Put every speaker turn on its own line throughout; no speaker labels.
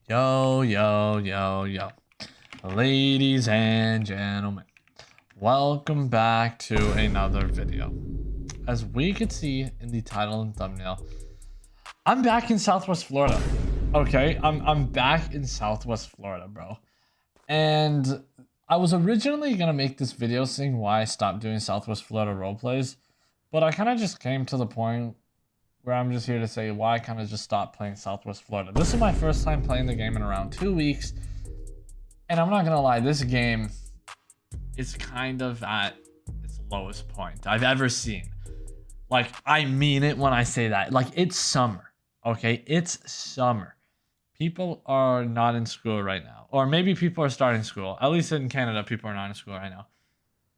Yo, yo, yo, yo. Ladies and gentlemen, welcome back to another video. As we can see in the title and thumbnail, I'm back in Southwest Florida. Okay, I'm back in Southwest Florida, bro. And I was originally gonna make this video saying why I stopped doing Southwest Florida roleplays, but I kind of just came to the point where I'm just here to say why I kind of just stopped playing Southwest Florida. This is my first time playing the game in around 2 weeks, and I'm not gonna lie, this game is kind of at its lowest point I've ever seen. Like, I mean it when I say that. Like, it's summer, okay? It's summer. People are not in school right now, or maybe people are starting school. At least in Canada, people are not in school right now.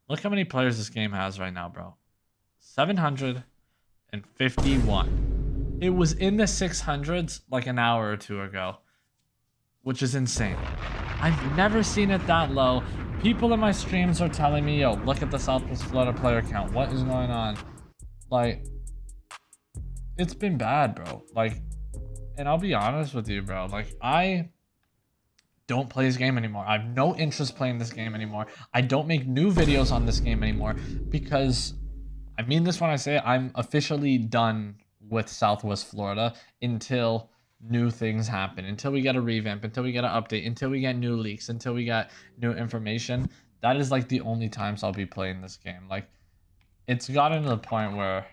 Look how many players this game has right now, bro. 751. It was in the 600s like an hour or two ago, which is insane. I've never seen it that low. People in my streams are telling me, yo, look at the Southwest Florida player count. What is going on? Like, it's been bad, bro. Like, and I'll be honest with you, bro. Like, I don't play this game anymore. I have no interest playing this game anymore. I don't make new videos on this game anymore because, I mean this when I say it, I'm officially done with Southwest Florida until new things happen, until we get a revamp, until we get an update, until we get new leaks, until we get new information. That is like the only times I'll be playing this game. Like, it's gotten to the point where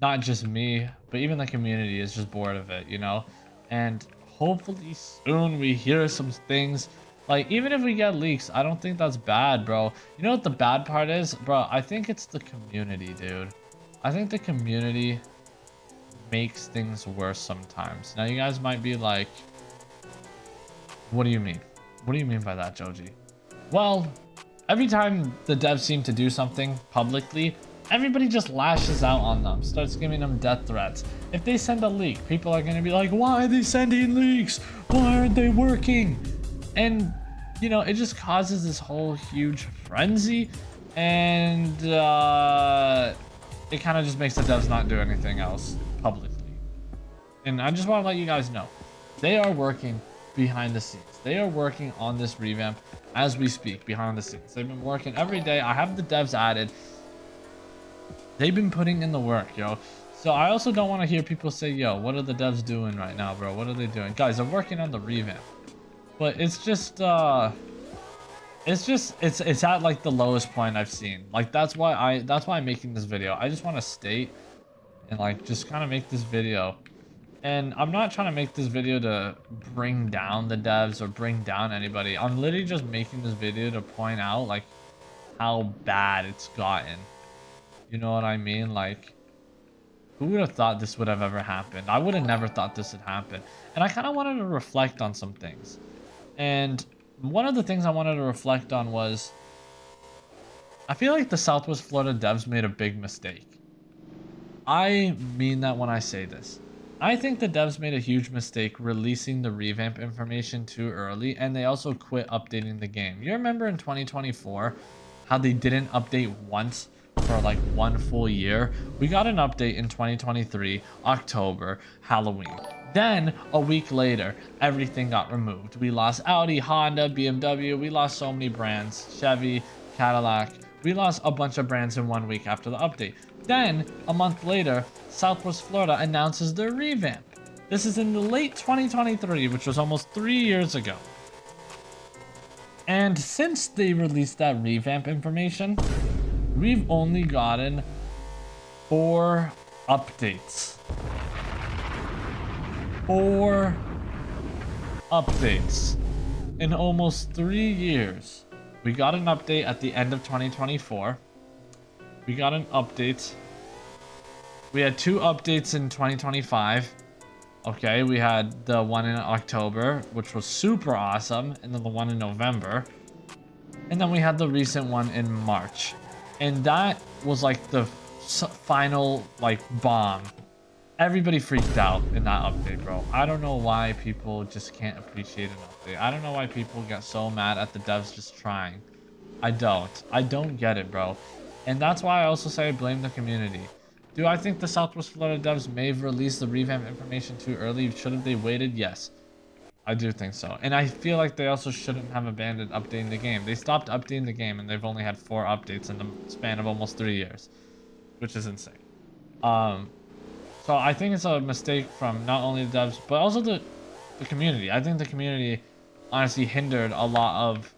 not just me, but even the community is just bored of it, you know? And hopefully soon we hear some things. Like, even if we get leaks, I don't think that's bad, bro. You know what the bad part is? Bro, I think it's the community, dude. I think the community makes things worse sometimes. Now, you guys might be like, what do you mean? What do you mean by that, Joji? Well, every time the devs seem to do something publicly, everybody just lashes out on them, starts giving them death threats. If they send a leak, people are going to be like, why are they sending leaks? Why aren't they working? And, you know, it just causes this whole huge frenzy. And it kind of just makes the devs not do anything else publicly. And I just want to let you guys know, they are working behind the scenes. They are working on this revamp as we speak, behind the scenes. They've been working every day. I have the devs added. They've been putting in the work, yo. So I also don't want to hear people say, yo, what are the devs doing right now, bro? What are they doing? Guys, they're working on the revamp. But it's just it's at like the lowest point I've seen. Like, that's why I'm making this video. I just want to state and like just kind of make this video. And I'm not trying to make this video to bring down the devs or bring down anybody. I'm literally just making this video to point out like how bad it's gotten. You know what I mean? Like, who would have thought this would have ever happened? I would have never thought this would happen. And I kind of wanted to reflect on some things. And one of the things I wanted to reflect on was, I feel like the Southwest Florida devs made a big mistake. I mean that when I say this. I think the devs made a huge mistake releasing the revamp information too early, and they also quit updating the game. You remember in 2024 how they didn't update once for like 1 full year? We got an update in 2023, October, Halloween. Then a week later, everything got removed. We lost Audi, Honda, BMW. We lost so many brands, Chevy, Cadillac. We lost a bunch of brands in 1 week after the update. Then a month later, Southwest Florida announces their revamp. This is in the late 2023, which was almost 3 years ago. And since they released that revamp information, we've only gotten 4 updates. 4 updates in almost 3 years. We got an update at the end of 2024. We got an update. We had 2 updates in 2025. Okay, we had the one in October, which was super awesome, and then the one in November. And then we had the recent one in March. And that was like the final like bomb. Everybody freaked out in that update, bro. I don't know why people just can't appreciate an update. I don't know why people get so mad at the devs just trying. I don't get it, bro. And that's why I also say I blame the community. Do I think the Southwest Florida devs may have released the revamp information too early? Should have they waited? Yes. I do think so. And I feel like they also shouldn't have abandoned updating the game. They stopped updating the game and they've only had 4 updates in the span of almost 3 years, which is insane. So I think it's a mistake from not only the devs, but also the community. I think the community honestly hindered a lot of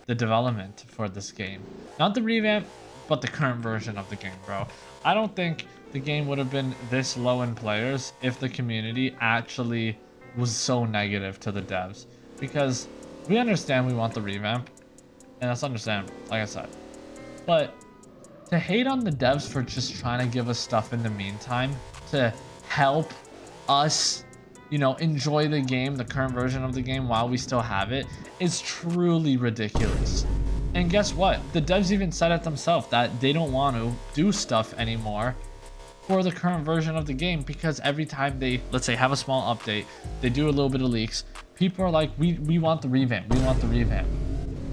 the development for this game. Not the revamp, but the current version of the game, bro. I don't think the game would have been this low in players if the community actually was so negative to the devs. Because we understand we want the revamp, and that's understandable, like I said. But to hate on the devs for just trying to give us stuff in the meantime to help us, you know, enjoy the game, the current version of the game while we still have it, is truly ridiculous. And guess what? The devs even said it themselves that they don't want to do stuff anymore for the current version of the game because every time they, let's say, have a small update, they do a little bit of leaks, people are like, we want the revamp, we want the revamp.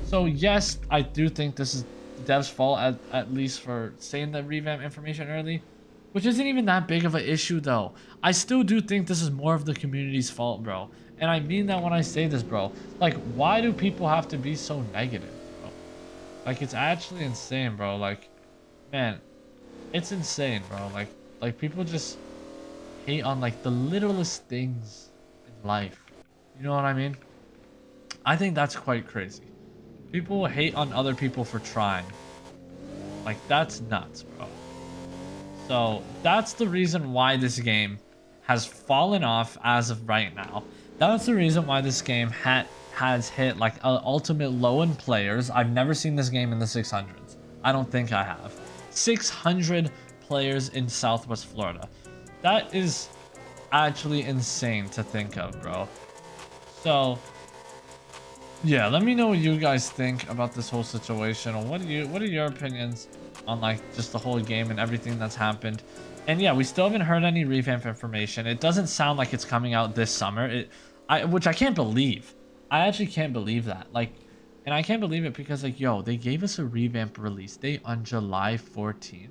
So yes, I do think this is the devs' fault at least for saying the revamp information early, which isn't even that big of an issue though. I still do think this is more of the community's fault, bro. And I mean that when I say this, bro. Like, why do people have to be so negative, bro? Like, it's actually insane, bro. Like, man, it's insane, bro. Like people just hate on like the littlest things in life. You know what I mean? I think that's quite crazy. People hate on other people for trying. Like, that's nuts, bro. So that's the reason why this game has fallen off as of right now. That's the reason why this game has hit like an ultimate low in players. I've never seen this game in the 600s. I don't think I have. 600 players in Southwest Florida. That is actually insane to think of, bro. So yeah, let me know what you guys think about this whole situation. What are your opinions on like just the whole game and everything that's happened? And yeah, we still haven't heard any revamp information. It doesn't sound like it's coming out this summer. Which I can't believe. I actually can't believe that. Like, and I can't believe it because like, yo, they gave us a revamp release date on July 14th.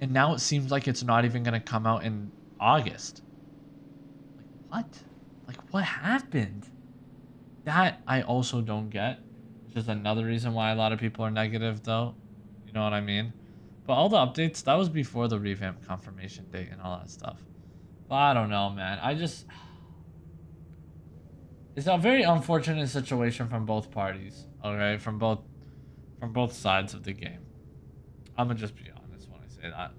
And now it seems like it's not even gonna come out in August. Like, what? Like, what happened? That I also don't get. Which is another reason why a lot of people are negative, though. You know what I mean? But all the updates, that was before the revamp confirmation date and all that stuff. But I don't know, man. It's a very unfortunate situation from both parties. Okay, from both sides of the game. I'm gonna just be honest when I say that.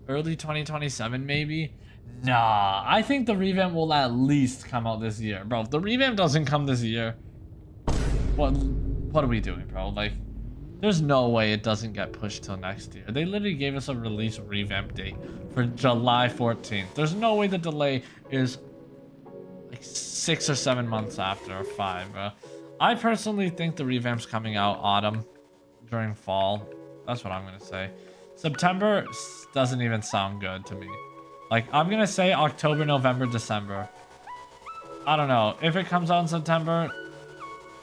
Early 2027, maybe? Nah, I think the revamp will at least come out this year. Bro, if the revamp doesn't come this year, what are we doing, bro? Like, there's no way it doesn't get pushed till next year. They literally gave us a release revamp date for July 14th. There's no way the delay is like 6 or 7 months after, or 5, bro. I personally think the revamp's coming out autumn, during fall. That's what I'm gonna say. September doesn't even sound good to me. Like, I'm gonna say October, November, December. I don't know. If it comes out in September,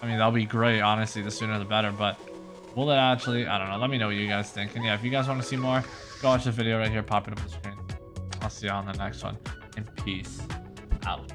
I mean, that'll be great, honestly. The sooner the better, but will it actually? I don't know. Let me know what you guys think. And yeah, if you guys want to see more, go watch the video right here. Pop it up on the screen. I'll see you on the next one. And peace out.